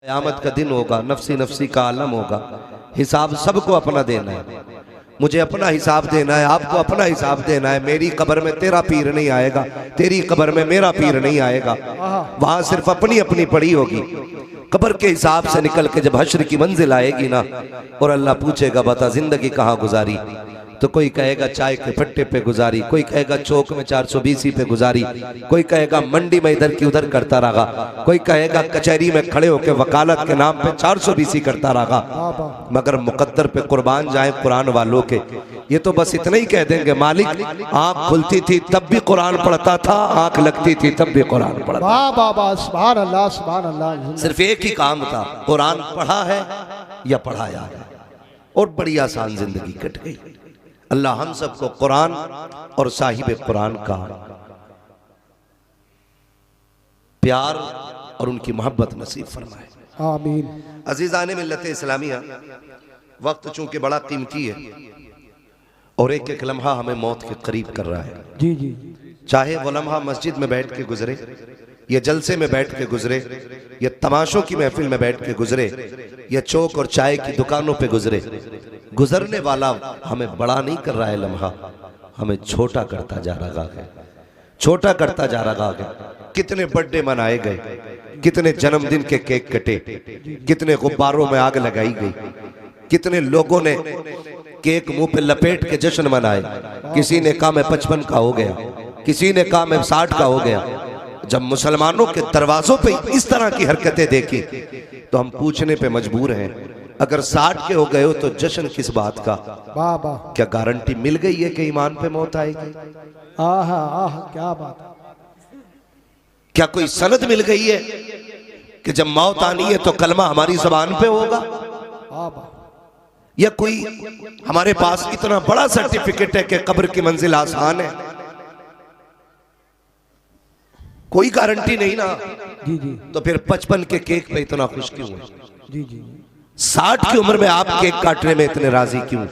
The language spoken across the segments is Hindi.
क़यामत का दिन होगा, नफसी नफसी का आलम होगा, हिसाब सबको अपना देना है। मुझे अपना हिसाब देना है, आपको अपना हिसाब देना है। मेरी कब्र में तेरा पीर नहीं आएगा, तेरी कब्र में मेरा पीर नहीं आएगा। वहां सिर्फ अपनी अपनी पड़ी होगी। कब्र के हिसाब से निकल के जब हश्र की मंजिल आएगी ना, और अल्लाह पूछेगा बता जिंदगी कहाँ गुजारी, तो कोई कहेगा चाय के फट्टे पे गुजारी, कोई कहेगा चौक में 420 पे गुजारी, कोई कहेगा मंडी में इधर की उधर करता रहा, कोई कहेगा कचहरी में खड़े होकर वकालत के नाम पे 420 करता रहा। मगर मुकद्दर पे कुर्बान जाए कुरान वालों के, ये तो बस इतना ही कह देंगे मालिक आंख खुलती थी तब भी कुरान पढ़ता था, आंख लगती थी तब भी कुरान पढ़ता। सुभान अल्लाह, सुभान अल्लाह। सिर्फ एक ही काम था, कुरान पढ़ा है या पढ़ाया है, और बड़ी आसान जिंदगी कट गई। अल्लाह हम सबको कुरान और साहिब कुरान का प्यार और उनकी मोहब्बत नसीब फरमाए, आमीन। अजीज़ाने मिल्लत इस्लामिया, वक्त चूंकि बड़ा कीमती है और एक एक लम्हा हमें मौत के करीब कर रहा है। जी जी। चाहे वो लम्हा मस्जिद में बैठ के गुजरे, या जलसे में बैठ के गुजरे, या तमाशों की महफिल में बैठ के गुजरे, या चौक और चाय की दुकानों पे गुजरे, गुजरने वाला हमें बड़ा नहीं कर रहा है लम्हा, हमें छोटा करता जा रहा है, छोटा करता जा रहा है। कितने बर्थडे मनाए गए, कितने जन्मदिन के केक कटे, कितने गुब्बारों में आग लगाई गई, कितने लोगों ने केक मुंह पे लपेट के जश्न मनाए। किसी ने कहा मैं 55 का हो गया, किसी ने कहा मैं 60 का हो गया। जब मुसलमानों के दरवाजों पे इस तरह की हरकतें देखी तो हम पूछने पे मजबूर हैं, अगर 60 के हो गए हो तो जश्न किस बात का? क्या गारंटी मिल गई है कि ईमान पे मौत आएगी? क्या बात है। क्या कोई सनद मिल गई है कि जब मौत आनी है तो कलमा हमारी जुबान पे होगा? या कोई हमारे पास इतना बड़ा सर्टिफिकेट है कि कब्र की मंजिल आसान है? कोई गारंटी नहीं ना। जी जी। तो फिर 55 के केक पे इतना खुश क्यों है? जी जी। 60 की उम्र में आप केक काटने में इतने राजी क्यों?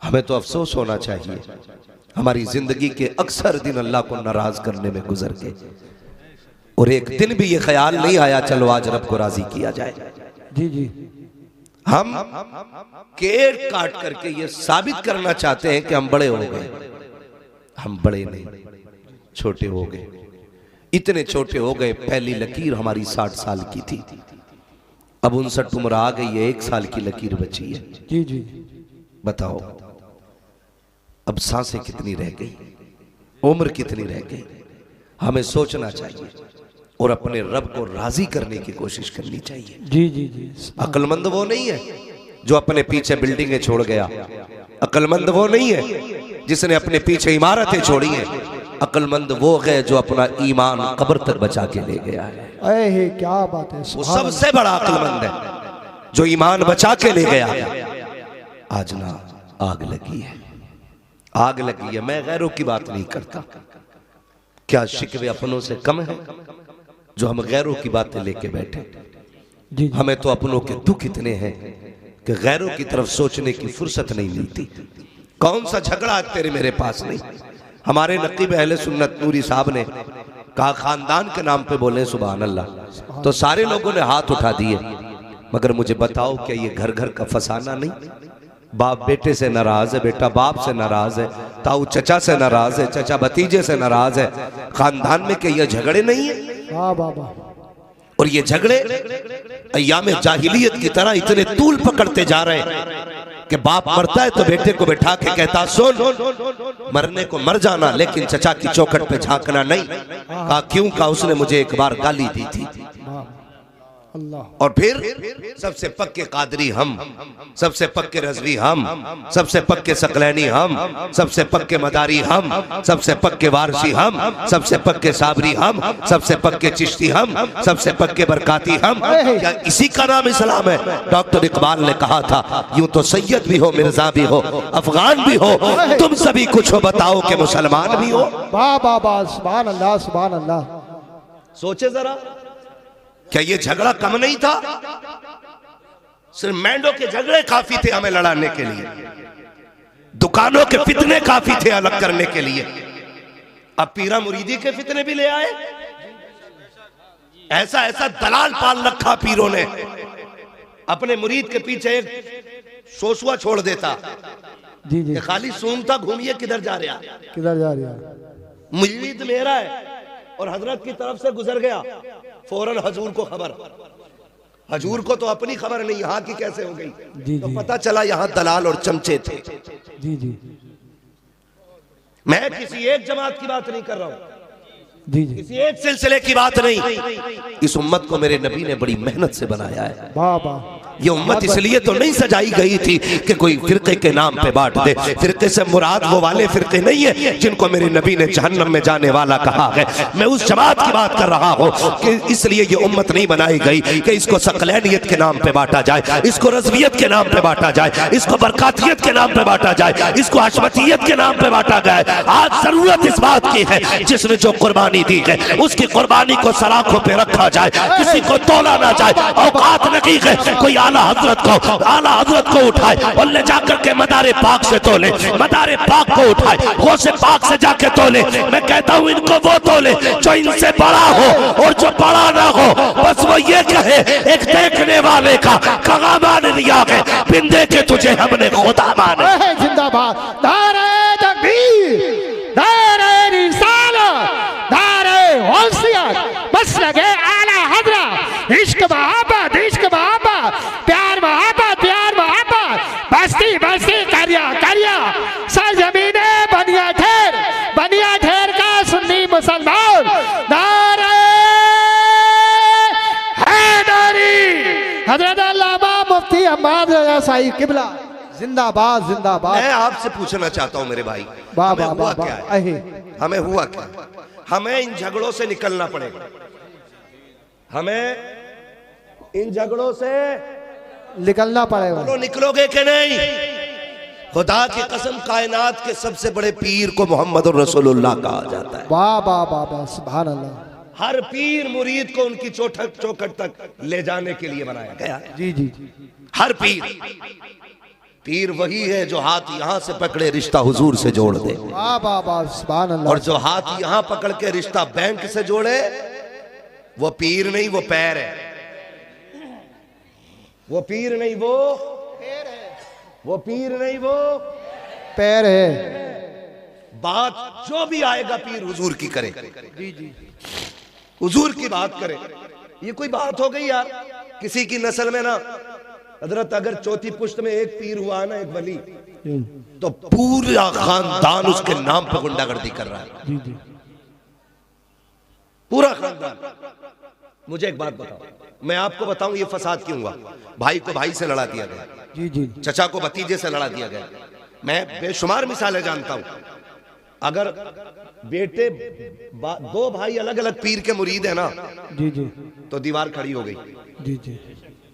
हमें तो अफसोस होना चाहिए, हमारी जिंदगी के अक्सर दिन अल्लाह को नाराज करने में गुजर गए, और एक दिन भी ये ख्याल नहीं आया चलो आज रब को राजी किया जाए। जी जी। हम केक काट करके ये साबित करना चाहते हैं कि हम बड़े हो गए। हम बड़े नहीं, छोटे हो गए। इतने छोटे हो गए, पहली लकीर हमारी 60 साल की थी, अब 59 उम्र आ गई है, 1 साल की लकीर बची है। जी जी। बताओ अब सांसें कितनी रह गई, उम्र कितनी रह गई? हमें सोचना चाहिए और अपने रब को राजी करने की कोशिश करनी चाहिए। जी जी जी। अक्लमंद वो नहीं है जो अपने पीछे बिल्डिंगें छोड़ गया, अक्लमंद वो नहीं है जिसने अपने पीछे इमारतें छोड़ी हैं, अक्लमंद वो है जो अपना ईमान कब्र तक बचा के ले गया है। क्या बात है। वो सबसे बड़ा अक्लमंद है जो ईमान बचा के ले गया। आज ना आग लगी है, आग लगी है। मैं गैरों की बात नहीं करता, क्या शिकवे अपनों से कम है जो हम गैरों की बातें लेके बैठे? जी। हमें तो अपनों के दुख इतने हैं कि गैरों की तरफ सोचने की फुर्सत नहीं मिलती। कौन सा झगड़ा तेरे मेरे पास नहीं। हमारे नकीब अहले सुन्नत नूरी साहब ने कहा खानदान के नाम पे बोले सुभान अल्लाह, तो सारे लोगों ने हाथ उठा दिए। मगर मुझे बताओ क्या ये घर घर का फसाना नहीं? बाप बेटे से नाराज है, बेटा बाप से नाराज है, ताऊ चचा से नाराज है, चचा भतीजे से नाराज है। खानदान में क्या ये झगड़े नहीं है? और ये झगड़े अय्याम जाहिलियत की तरह इतने तूल पकड़ते जा रहे हैं कि बाप मरता है तो बेटे को बैठा के कहता सुन मरने को मर जाना, लेकिन चचा की चौखट पे झांकना नहीं। कहा क्यों? कहा उसने मुझे एक बार गाली दी थी। और फिर सबसे पक्के कादरी हम, सबसे पक्के रजवी हम, सबसे पक्के सकलैनी हम, सबसे पक्के मदारी हम, सबसे पक्के वारसी हम, सबसे पक्के साबरी हम, सबसे पक्के चिश्ती हम, सबसे पक्के बरकाती हम। क्या इसी का नाम इस्लाम है? डॉक्टर इकबाल ने कहा था यूं तो सैयद भी हो, मिर्जा भी हो, अफगान भी हो, तुम सभी कुछ हो, बताओ कि मुसलमान भी हो। सुभान अल्लाह, सुभान अल्लाह। सोचे जरा, क्या ये झगड़ा कम नहीं था? सिर्फ मैंडो के झगड़े काफी थे हमें लड़ाने के लिए, दुकानों के फितने काफी थे अलग करने के लिए। अब पीरा मुरीदी के फितने भी ले आए। ऐसा ऐसा दलाल पाल रखा पीरों ने, अपने मुरीद के पीछे एक सोसुआ छोड़ देता जी जी। कि खाली सूंघता घूमिए किधर जा रहा, किधर जा रही है? मुरीद मेरा है और हजरत की तरफ से गुजर गया, फौरन हजूर को खबर। हजूर को तो अपनी खबर नहीं यहाँ की कैसे हो गई, जी तो जी पता चला यहाँ दलाल और चमचे थे। जी जी मैं किसी एक जमात की बात नहीं कर रहा हूँ, जी जी। किसी एक सिलसिले की बात नहीं। इस उम्मत को मेरे नबी ने बड़ी मेहनत से बनाया है। वाह वाह। ये उम्मत इसलिए तो नहीं सजाई गई थी कि कोई फिरके के नाम पे बांट दे। फिरके से मुराद वो वाले फिरके नहीं है जिनको मेरे नबी ने जहन्नम में जाने वाला कहा है। मैं उस जमात की बात कर रहा हूँ कि इसलिए ये उम्मत नहीं बनाई गई कि इसको सकलैनियत के नाम पे बांटा जाए, इसको रज़वियत के नाम पे बांटा जाए, इसको बरकातियत के नाम पे बांटा जाए, इसको हशमतियत के नाम पे बांटा जाए। आज जरूरत इस बात की है जिसने जो कुर्बानी दी है उसकी कुर्बानी को सलाखों पे रखा जाए, किसी को तोला ना जाए। औकात नहीं है कोई आला हजरत को उठाए और ले जाकर के मदारे पाक से तोले, मदारे पाक को उठाए गौसे पाक से जाके तोले। मैं कहता हूँ इनको वो तोले जो इनसे बड़ा हो और जो बड़ा ना हो, बस वो ये कहे एक देखने वाले का कहा मान लिया है, बिन देखे तुझे हमने खुदा माने। जिंदाबाद। नारे तकबीर, नारे रिसालत, नारे गौसियत, बस लगे आला हजरत। इश्क मोहब्बत, इश्क मोहब्बत, प्यार मोहब्बत, प्यार मोहब्बत, बस्ती बस्ती करिया करिया, सरजमीने बनिया ठेर का सुन्नी मुसलमान। नारे हैदरी, हजरत अल्लामा मुफ्ती अहमद रजा साहिब किबला जिंदाबाद जिंदाबाद। मैं आपसे पूछना चाहता हूं मेरे भाई, वाह हमें वाह हुआ वाह क्या वाह। है? हमें हुआ क्या? हमें इन झगड़ों से निकलना पड़ेगा, हमें इन झगड़ों से निकलना पड़ेगा। बोलो निकलोगे कि नहीं? खुदा की कसम कायनात के सबसे बड़े पीर को मोहम्मद रसूलुल्लाह कहा जाता है। वाह वाह वाह वाह, सुभान अल्लाह। हर पीर मुरीद को उनकी चौखट तक ले जाने के लिए बनाया गया। जी जी। हर पीर वही है जो हाथ यहां से पकड़े रिश्ता हुजूर से जोड़ दे, वाह वाह वाह, सुभान अल्लाह। और जो हाथ यहां पकड़ के रिश्ता बैंक से जोड़े वो पीर नहीं, वो पैर है। वो पीर नहीं, वो पीर नहीं, वो पैर है। बात जो भी आएगा पीर हुजूर की करे, जी जी। हुजूर की बात करे। ये कोई बात हो गई यार? किसी की नस्ल में ना हजरत अगर चौथी पुश्त में एक पीर हुआ ना, एक वली, तो पूरा खानदान उसके नाम पर गुंडागर्दी कर रहा है। जी जी। पूरा खानदान। मुझे एक बात बताओ, मैं आपको बताऊं ये फसाद क्यों हुआ? भाई को भाई से लड़ा दिया गया, जी जी। चचा को भतीजे से लड़ा दिया गया। मैं बेशुमार मिसालें जानता हूं। अगर बेटे दो भाई अलग अलग पीर के मुरीद है ना, जी जी। तो दीवार खड़ी हो गई। जी जी।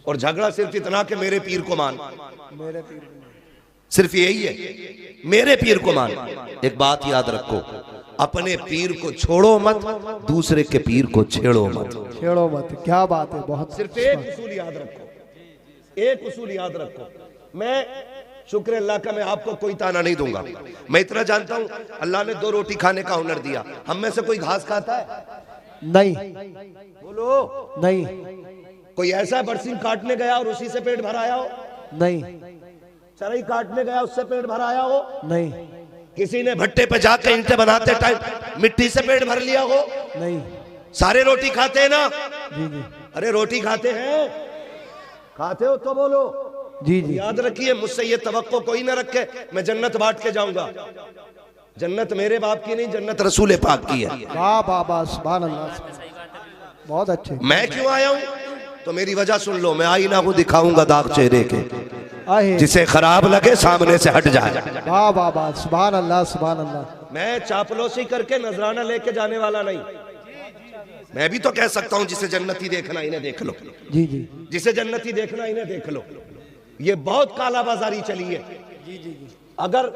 और झगड़ा सिर्फ इतना कि मेरे पीर को मान, मेरे पीर, सिर्फ यही है, मेरे पीर को मान। एक बात याद रखो, अपने पीर को छोड़ो मत, दूसरे के पीर को छेड़ो मत। छेड़ो मत। क्या बात है, बहुत। सिर्फ एक उसूल याद रखो, एक उसूल याद रखो। मैं शुक्र अल्लाह का, मैं आपको कोई ताना नहीं दूंगा। मैं इतना जानता हूं अल्लाह ने 2 रोटी खाने का हुनर दिया। हम में से कोई घास खाता है? नहीं। बोलो नहीं। कोई ऐसा बरसिंग काटने गया और उसी से पेट भर आया हो? नहीं। चरई काटने गया उससे पेट भर आया हो? नहीं। किसी ने भट्टे पे जाकर ईंटें बनाते टाइम मिट्टी से पेट भर लिया हो? नहीं। सारे रोटी खाते हैं ना? जी जी। अरे रोटी खाते हैं, खाते हो तो बोलो। जी जी। याद रखिए, मुझसे ये तवक्को कोई ना रखे मैं जन्नत बांट के जाऊंगा। जन्नत मेरे बाप की नहीं, जन्नत रसूल पाक की है। वाह वाह वाह, सुभान अल्लाह, बहुत अच्छे। मैं क्यों आया हूं तो मेरी वजह सुन लो। मैं आईना को दिखाऊंगा दाग चेहरे के, जिसे खराब लगे सामने से हट जाए। वाह वाह वाह, सुभान अल्लाह, सुभान अल्लाह। मैं चापलूसी करके नजराना लेके जाने वाला नहीं। मैं भी तो कह सकता हूं जिसे जन्नती देखना इन्हें देख लो, जी जी। जिसे जन्नती देखना इन्हें देख लो। ये बहुत काला बाजारी चली है। अगर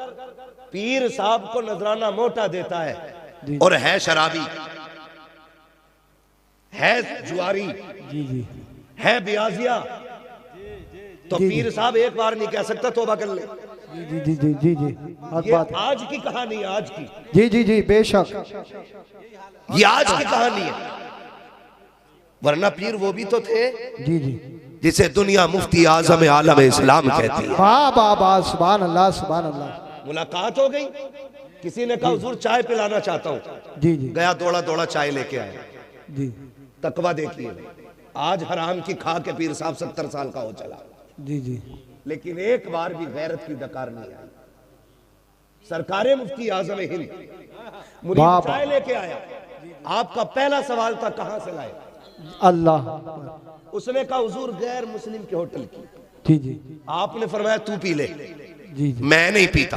पीर साहब को नजराना मोटा देता है और है शराबी, है जुआरी, जी जी, है ब्याजिया, तो पीर साहब एक बार नहीं कह सकता तौबा कर ले। जी जी जी जी जी, ये आज की कहानी है, आज की। जी जी जी, बेशक ये आज की कहानी है। वरना पीर वो भी तो थे जी जी। जिसे दुनिया मुफ्ती आजम आलम इस्लाम कहती है। वाह वाह वाह, सुभान अल्लाह सुभान अल्लाह। मुलाकात हो गई, किसी ने कहा हुजूर चाय पिलाना चाहता हूँ, जी जी गया दौड़ा दौड़ा चाय लेके आया। जी तकवा देखिए, आज हराम की खा के पीर साहब 70 साल का हो चला, जी जी। लेकिन एक बार भी गैरत की डकार नहीं आई। सरकारे मुफ्ती आजम हिंद मुरीद वाह, चाय लेके आया, आपका पहला सवाल था कहां से लाए? अल्लाह। उसने कहा हुजूर गैर मुस्लिम के होटल की। जी जी आपने फरमाया तू पी ले। जी जी। मैं नहीं पीता।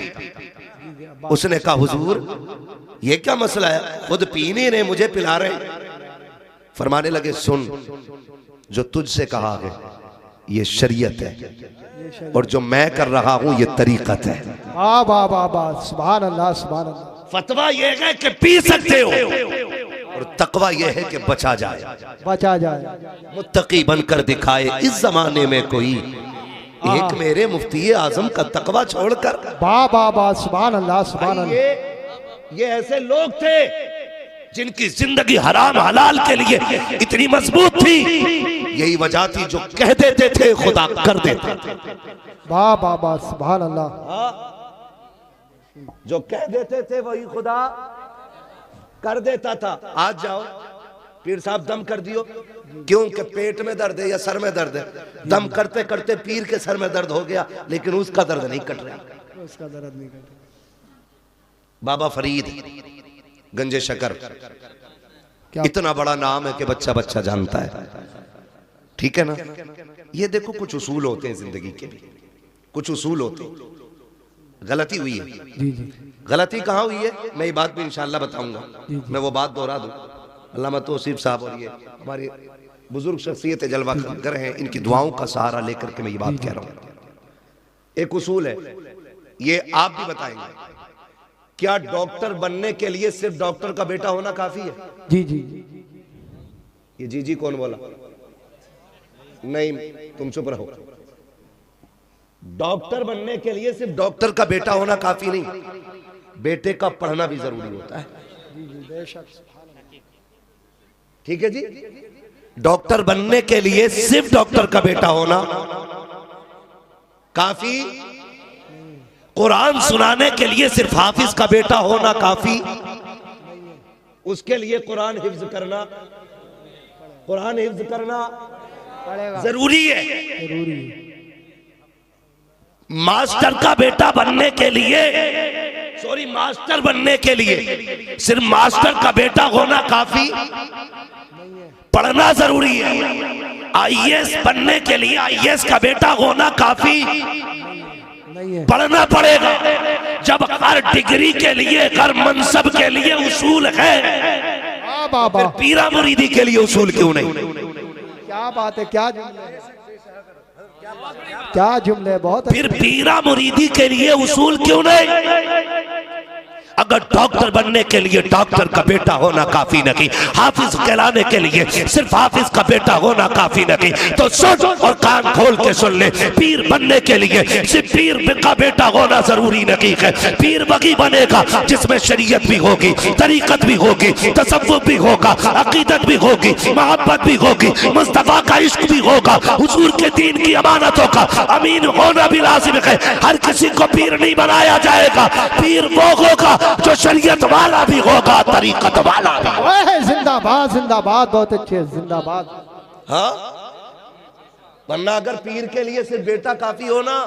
उसने कहा हुजूर ये क्या मसला है, खुद पी नहीं रहे मुझे पिला रहे। फरमाने लगे सुन, जो तुझसे कहा है ये शरीयत है और जो मैं कर रहा हूं ये तरीकत है। वाह वाह वाह वाह, सुभान अल्लाह सुभान अल्लाह। फतवा ये है कि पी सकते हो और तकवा ये है कि बचा जाए, बचा जाए। मुत्तकी बनकर दिखाए इस जमाने में कोई एक मेरे मुफ्ती आजम का तकवा छोड़कर। वाह वाह वाह, सुभान अल्लाह सुभान अल्लाह। ये ऐसे लोग थे जिनकी जिंदगी हराम हलाल के लिए इतनी मजबूत थी, यही वजह थी जो कह देते थे खुदा कर देते थे। वाह वाह वाह, सुभान अल्लाह। जो कह देते थे वही खुदा कर देता था। आज जाओ पीर साहब दम कर दियो, क्यों कि पेट में दर्द है या सर में दर्द है, दम करते करते पीर के सर में दर्द हो गया लेकिन उसका दर्द नहीं कट रहा, उसका दर्द नहीं करता। बाबा फरीद गंजे शकर, इतना बड़ा नाम है कि बच्चा बच्चा जानता है, ठीक है ना। ये देखो कुछ उसूल होते हैं जिंदगी के भी, कुछ उसूल होते हैं। गलती हुई है, जी जी। गलती कहाँ हुई है मैं ये बात भी इंशाल्लाह बताऊंगा, मैं वो बात दोहरा दूं। अल्लामा तौसीफ साहब और ये हमारी बुजुर्ग शख्सियत जलवा कर हैं, इनकी दुआओं का सहारा लेकर के मैं ये बात कह रहा हूँ। एक उसूल है, ये आप भी बताएंगे, क्या डॉक्टर बनने के लिए सिर्फ डॉक्टर का बेटा होना काफी है? जी जी। ये जी जी कौन बोला? नहीं तुम चुप रहो। डॉक्टर बनने के लिए सिर्फ डॉक्टर का बेटा होना काफी नहीं, बेटे का पढ़ना भी जरूरी होता है। ठीक है जी, डॉक्टर बनने के लिए सिर्फ डॉक्टर का बेटा होना काफी, कुरान सुनाने के लिए सिर्फ हाफिज का बेटा होना काफी, उसके लिए कुरान हिफ्ज करना, कुरान हिफ्ज करना जरूरी है। जरूरी है। मास्टर का बेटा बनने के लिए, सॉरी मास्टर बनने के लिए सिर्फ मास्टर का बेटा होना काफी, पढ़ना जरूरी है। आईएएस बनने के लिए आईएएस का बेटा होना काफी नहीं है, पढ़ना पड़ेगा। जब हर डिग्री के लिए, हर मनसब के लिए उसूल है, वाह वाह वाह, पीरा मुरीदी के लिए उसूल क्यों नहीं? क्या बात है, क्या जुमले, क्या जुमले, बहुत फिर पीरा मुरीदी के लिए उसूल क्यों नहीं? अगर डॉक्टर बनने के लिए डॉक्टर का बेटा होना काफी नहीं, हाफिज कहलाने के लिए सिर्फ हाफिज का बेटा होना काफी नहीं, तो सुन और कान खोल के सुन ले, पीर बनने के लिए सिर्फ पीर का बेटा होना जरूरी नहीं है। पीर वही बनेगा जिसमें शरीयत भी होगी, तरीकत भी होगी, तसव्वुफ भी होगा, अकीदत भी होगी, मोहब्बत भी होगी, मुस्तफा का इश्क भी होगा, हुजूर के दीन की अमानतों का अमीन होना भी लाजिम है। हर किसी को पीर नहीं बनाया जाएगा, पीर वो होगा जो शरीयत वाला भी होगा, तरीकत वाला भी। ओए जिंदाबाद जिंदाबाद, बहुत अच्छे, जिंदाबाद। हाँ, वरना अगर पीर के लिए सिर्फ बेटा काफी होना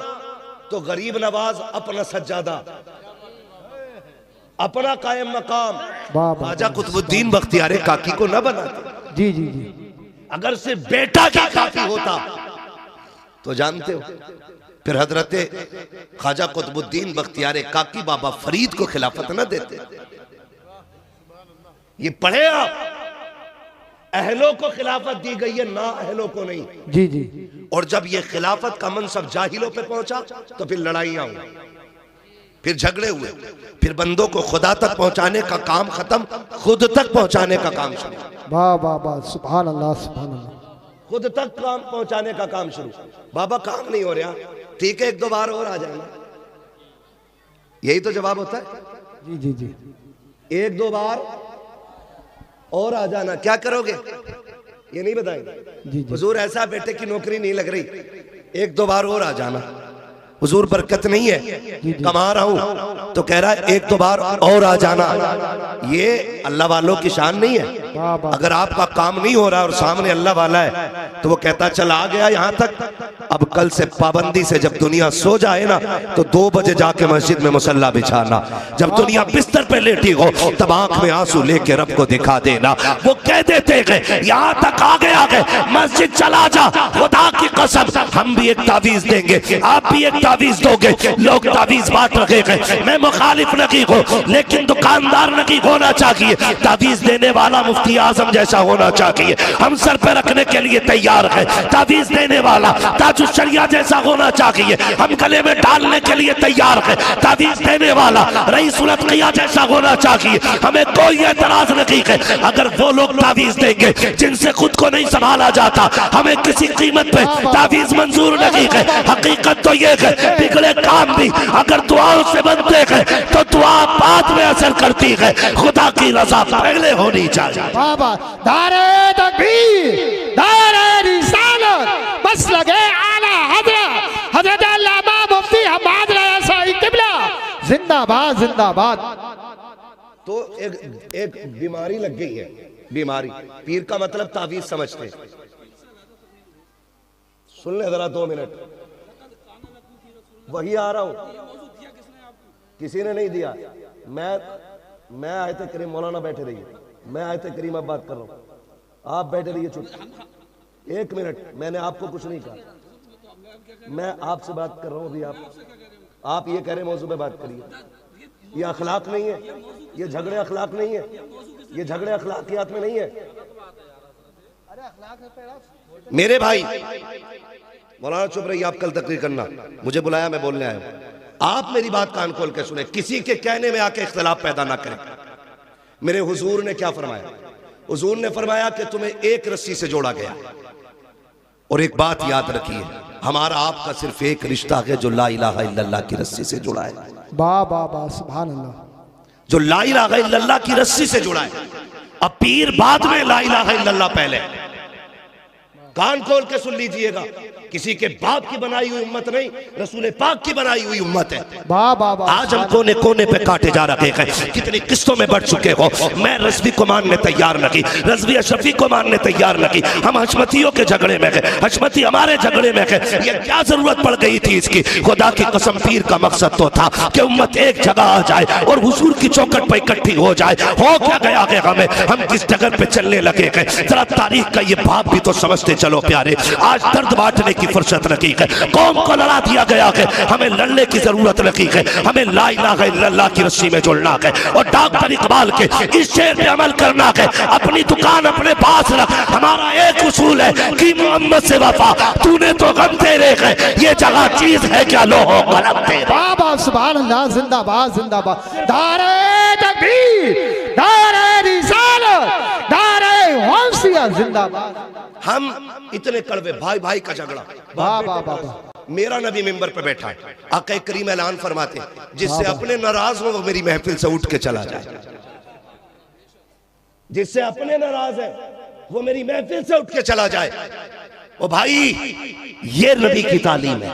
तो गरीब नवाज अपना सज्जादा, अपना कायम मकाम वाह वाह, ख्वाजा कुतुबुद्दीन बख्तियार काकी को न बनाते। जी जी जी। अगर सिर्फ बेटा की काफी होता तो जानते हो फिर हजरत ख्वाजा कुतुबुद्दीन बख्तियार काकी बाबा फरीद को खिलाफत न देते। ये पढ़े आप, अहलों को खिलाफत दी गई है, ना अहलों को नहीं। जी जी। और जब ये खिलाफत का मनसब जाहिलों पे पहुंचा तो फिर लड़ाइयां हुई, फिर झगड़े हुए, फिर बंदों को खुदा तक पहुंचाने का काम खत्म, खुद तक पहुंचाने का काम शुरू। वाह वाह वाह, सुभान अल्लाह सुभान अल्लाह। खुद तक काम पहुंचाने का काम शुरू। बाबा काम नहीं हो रहा, ठीक है एक दो बार और आ जाना, यही तो जवाब होता है। जी जी जी। एक दो बार और आ जाना, क्या करोगे? ये नहीं बताएंगे। जी जी हुजूर ऐसा बेटे की नौकरी नहीं लग रही, एक दो बार और आ जाना। हुजूर बरकत नहीं है, कमा रहा हूं तो कह रहा है एक दो बार और आ जाना। ये अल्लाह वालों की शान नहीं है। वाह वाह अगर आपका काम नहीं हो रहा और सामने अल्लाह वाला है तो वो कहता चल आ गया यहां तक, अब कल से पाबंदी से जब दुनिया सो जाए ना तो 2 बजे जाके मस्जिद में मुसल्ला बिछाना। जब दुनिया बिस्तर पे लेटी हो तब आंख में आंसू लेके रब को दिखा देना। वो कह देते गए यहां तक आ गए मस्जिद चला जा, खुदा की कसम हम भी एक तावीज देंगे, आप भी एक तावीज दोगे। लोग तावीज बांट रखे गए। मैं मुखालिफ नहीं हूं लेकिन दुकानदार नहीं होना चाहिए, तावीज देने वाला मुफ्ती आजम जैसा होना चाहिए। हम सर पे रखने के लिए तैयार है, तावीज देने वाला ताजुश शरिया जैसा होना चाहिए। हम गले में डालने के लिए तैयार है, तावीज देने वाला रईस उल अत्किया जैसा होना चाहिए। हमें कोई एतराज नहीं है अगर वो लोग तावीज देंगे जिनसे खुद को नहीं संभाला जाता। हमें किसी कीमत पे तावीज मंजूर नहीं है। हकीकत तो ये है बिगड़े काम भी अगर दुआओं से बनते हैं तो दुआ बाद में असर करती है, खुदा की रजा पहले होनी चाहिए। बाबा दारे तकबीर, दारे रिसालत, बस लगे आला हजरत हजरत अल्लामा मुफ्ती हम्माद रज़ा साई किबला जिंदाबाद जिंदाबाद। तो एक बीमारी लग गई है, बीमारी। पीर का मतलब तावीज समझते हैं। सुन ले जरा 2 मिनट, वही आ रहा हूं, किसी ने नहीं दिया। मैं आयत करीम, मौलाना बैठे रहिए, मैं आयत करीम अब बात कर रहा हूं, आप बैठे रहिए चुप। 1 मिनट, मैंने आपको कुछ नहीं कहा, मैं आपसे बात कर रहा हूं। अभी आप ये कह रहे मौजू पे बात करिए। ये अखलाक नहीं है, ये झगड़े अखलाक नहीं है, ये झगड़े अखलाकियात में नहीं है। मेरे भाई मौलाना चुप रहिए, आप कल तकरीर करना, मुझे बुलाया, मैं बोलने आया हूं। आप मेरी बात कान खोल के सुने, किसी के कहने में आके इख्तिलाफ पैदा ना करें। मेरे हुजूर ने क्या फरमाया? हुजूर ने फरमाया कि तुम्हें एक रस्सी से जोड़ा गया। और एक बात याद रखिए, हमारा आपका सिर्फ एक रिश्ता है जो ला इलाहा इल्लल्लाह की रस्सी से जुड़ा है। वाह वाह वाह सुभान अल्लाह। जो ला इलाहा इल्लल्लाह की रस्सी से जुड़ा है। अब पीर बाद में, ला इलाहा इल्लल्लाह पहले। कान खोल के सुन लीजिएगा, किसी के बाप की बनाई हुई उम्मत नहीं, रसूल पाक की बनाई हुई उम्मत है। वाह वाह वाह। आज हम कोने कोने पे काटे जा रहे हैं, कितनी किस्तों में बढ़ चुके हो। मैं रज़वी को मानने तैयार नहीं, रज़वी अशरफी को मानने तैयार नहीं। हम हशमतियों के झगड़े में गए, हशमती हमारे झगड़े में गए। ये क्या जरूरत पड़ गई थी इसकी? खुदा की कसम, पीर का मकसद तो था कि उम्मत एक जगह आ जाए और हुजूर की चौखट पर इकट्ठी हो जाए। हो क्या गया है हमें? हम किस जगह पे चलने लगे हैं? जरा तारीख का ये भाव भी तो समझते चलो प्यारे। आज दर्द बांटने की फुर्सत नहीं है, कौम को लड़ा दिया गया है। हमें लड़ने की जरूरत नहीं है, हमें ला इलाहा इल्लल्लाह की रस्सी में जुड़ना है और डॉक्टर इकबाल के इस शेर पे अमल करना है। अपनी दुकान अपने पास रख, हमारा एक उसूल है कि मोहम्मद से वफा, तूने तो गम तेरे है, ये जगह चीज है क्या लो हो गलत तेरे। वाह वाह सुभान अल्लाह, जिंदाबाद जिंदाबाद। दारे तकबीर, दारे रिसालत, दारे गौसिया जिंदाबाद। हम इतने कड़वे, भाई भाई का झगड़ा। वाह वाह वाह। मेरा नबी मिंबर पे बैठा है, आका करीम ऐलान फरमाते जिससे अपने नाराज हो वो मेरी महफिल से उठ के चला जाए। जिससे अपने नाराज है वो मेरी महफिल से उठ के चला जाए। ओ भाई, ये नबी की तालीम है।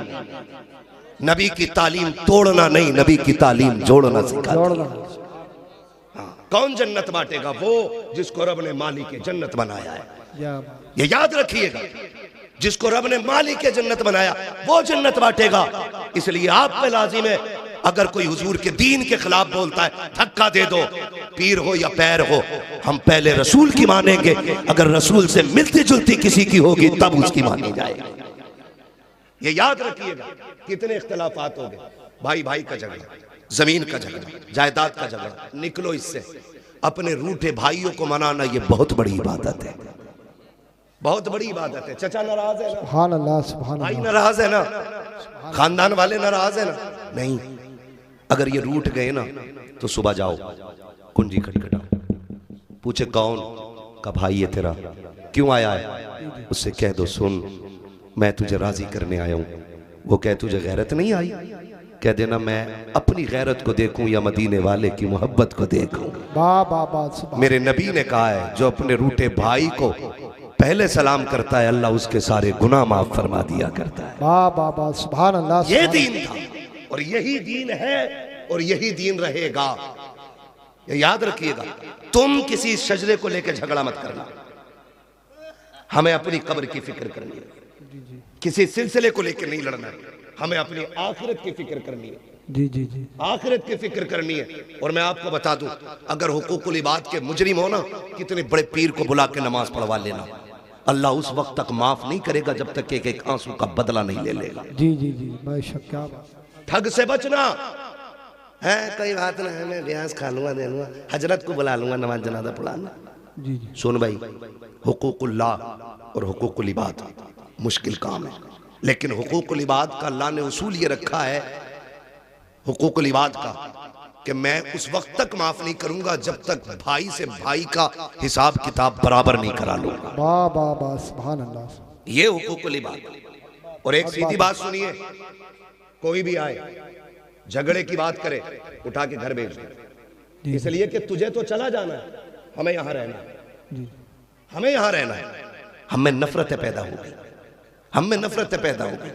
नबी की तालीम तोड़ना नहीं, नबी की तालीम जोड़ना सिखा। कौन जन्नत बांटेगा? वो जिसको रब ने मालिक के जन्नत बनाया है। ये याद रखिएगा, जिसको रब ने मालिक के जन्नत बनाया वो जन्नत बांटेगा। इसलिए आप पे लाजिम है, अगर कोई हुजूर के दीन के खिलाफ बोलता है धक्का दे दो, पीर हो या पैर हो। हम पहले रसूल की मानेंगे, अगर रसूल से मिलती जुलती किसी की होगी तब उसकी मानी जाएगी। ये याद रखिएगा। कितने इख्तिलाफात हो गए, भाई भाई का झगड़ा, जमीन का झगड़ा, जायदाद का झगड़ा। निकलो इससे। अपने रूठे भाइयों को मनाना ये बहुत बड़ी इबादत है, बहुत बड़ी इबादत है। चचा नाराज है ना, सुभान अल्लाह सुभान भाई अल्लाह। नाराज है ना, खानदान वाले नाराज है ना। नहीं, अगर ये रूठ गए ना तो सुबह जाओ, कुंजी खटखटाओ, पूछे कौन का भाई है तेरा, क्यों आया है? उससे कह दो सुन मैं तुझे राजी करने आया हूं। वो कह तुझे गैरत नहीं आई, कह देना मैं अपनी गैरत को देखूं या मदीने वाले की मोहब्बत को देखूं। वाह वाह वाह सुभान। मेरे नबी ने कहा है जो अपने रूठे भाई को पहले सलाम करता है, अल्लाह उसके सारे गुनाह माफ फरमा दिया करता है। वाह वाह वाह, सुभान अल्लाह। ये दीन था और यही दीन है और यही दीन रहेगा। ये याद रखिएगा। तुम किसी शजरे को लेकर झगड़ा मत करना, हमें अपनी कब्र की फिक्र करनी है। किसी सिलसिले को लेकर नहीं लड़ना है, हमें अपनी आखिरत की फिक्र करनी है। जी जी जी, आखिरत की फिक्र करनी है। और मैं आपको बता दूं, अगर हुकूकुल इबाद के मुजरिम हो ना, कितने बड़े पीर को बुला के नमाज पढ़वा लेना, अल्लाह उस वक्त तक माफ नहीं करेगा जब तक एक एक आंसू का बदला नहीं ले लेगा। जी जी जी, बेशक, क्या बात। ठग से बचना है, कोई बात ना है, मैं ब्याज खा लूंगा, दे लूंगा, हजरत को बुला लूंगा नमाज जनाजा पढ़ाना। जी जी, सुन भाई, हुकूकुल्लाह और हुकूकुल इबाद मुश्किल काम है, लेकिन हुकूकुल इबाद का अल्लाह ने उसूल ये रखा है, हुकूकुल इबाद का, कि मैं उस वक्त तक माफ नहीं करूंगा जब तक भाई से भाई का हिसाब किताब बराबर नहीं करा लूंगा। वाह वाह वाह, सुभान अल्लाह। ये हुकूकुल इबाद। और एक सीधी बात सुनिए, कोई भी आए झगड़े की बात करे, उठा के घर भेज दे, इसलिए कि तुझे तो चला जाना है, हमें यहां रहना है, हमें यहां रहना है। हमें नफरतें पैदा हो गई, हमें नफरतें पैदा हो गई।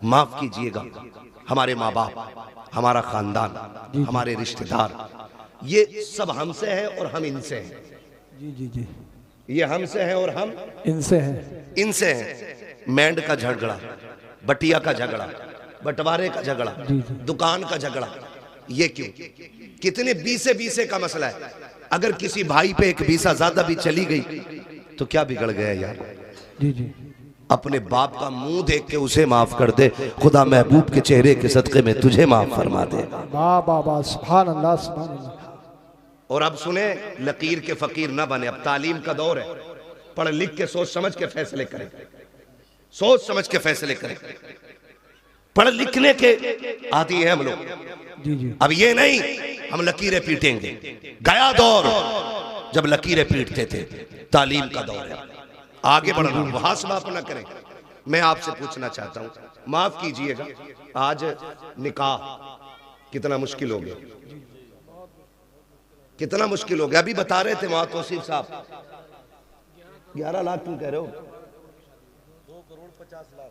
माफ कीजिएगा, हमारे माँ बाप, हमारा खानदान, हमारे रिश्तेदार, ये सब हमसे हैं और हम इनसे हैं। जी जी जी, ये हमसे हैं और हम इनसे हैं। इनसे हैं। मैंड का झगड़ा, बटिया का झगड़ा, बंटवारे का झगड़ा, दुकान का झगड़ा, ये क्यों? कितने बीसे बीसे का मसला है। अगर किसी भाई पे एक बीसा ज्यादा भी चली गई तो क्या बिगड़ गया यार? जी जी, अपने बाप का मुंह देख के उसे माफ कर दे, खुदा महबूब के चेहरे के सदके में तुझे माफ फरमा दे। वाह वाह वाह, सुभान अल्लाह, सुभान अल्लाह। और अब सुने, लकीर के फकीर ना बने। अब तालीम का दौर है, पढ़ लिख के सोच समझ के फैसले करें, सोच समझ के फैसले करें। पढ़ लिखने के आदि हैं हम लोग। जी जी, अब ये नहीं हम लकीरें पीटेंगे। गया दौर जब लकीरें पीटते थे, तालीम का दौर है, आगे बढ़ना, मुहासबा अपना करें। मैं आपसे पूछना चाहता हूं, माफ कीजिएगा, आज निकाह कितना मुश्किल हो गया, कितना मुश्किल हो गया। अभी बता रहे थे वहां तौसीफ साहब, 11 लाख क्यों कह रहे हो? 2 करोड़ 50 लाख।